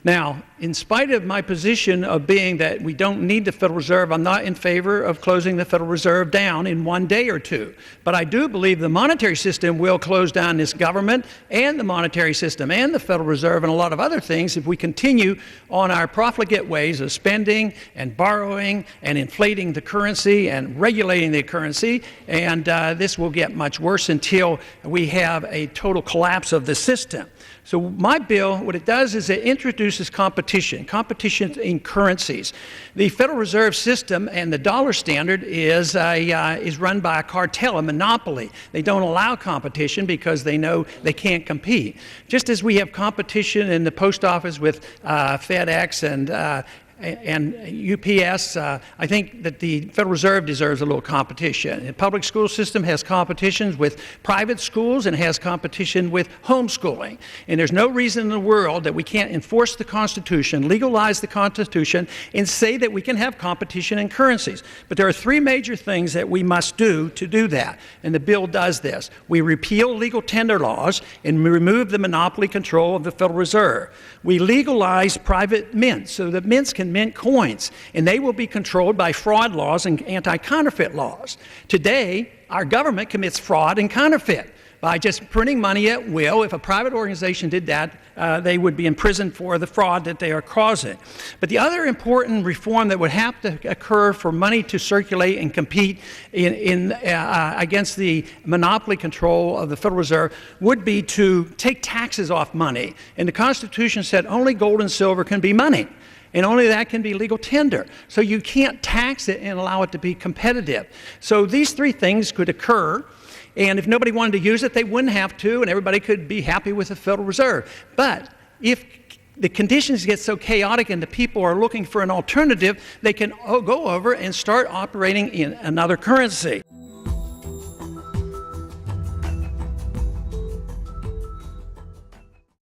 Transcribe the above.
Now, in spite of my position of being that we don't need the Federal Reserve, I'm not in favor of closing the Federal Reserve down in one day or two. But I do believe the monetary system will close down this government and the monetary system and the Federal Reserve and a lot of other things if we continue on our profligate ways of spending and borrowing and inflating the currency and regulating the currency. And this will get much worse until we have a total collapse of the system. So my bill, what it does is it introduces competition in currencies. The Federal Reserve System and the dollar standard is run by a cartel, a monopoly. They don't allow competition because they know they can't compete. Just as we have competition in the post office with FedEx and UPS, I think that the Federal Reserve deserves a little competition. The public school system has competitions with private schools and has competition with homeschooling. And there's no reason in the world that we can't enforce the Constitution, legalize the Constitution, and say that we can have competition in currencies. But there are three major things that we must do to do that. And the bill does this. We repeal legal tender laws and remove the monopoly control of the Federal Reserve. We legalize private mints so that mints can mint coins, and they will be controlled by fraud laws and anti-counterfeit laws. Today, our government commits fraud and counterfeit by just printing money at will. If a private organization did that, they would be imprisoned for the fraud that they are causing. But the other important reform that would have to occur for money to circulate and compete against the monopoly control of the Federal Reserve would be to take taxes off money. And the Constitution said only gold and silver can be money, and only that can be legal tender. So you can't tax it and allow it to be competitive. So these three things could occur, and if nobody wanted to use it, they wouldn't have to, and everybody could be happy with the Federal Reserve. But if the conditions get so chaotic and the people are looking for an alternative, they can go over and start operating in another currency.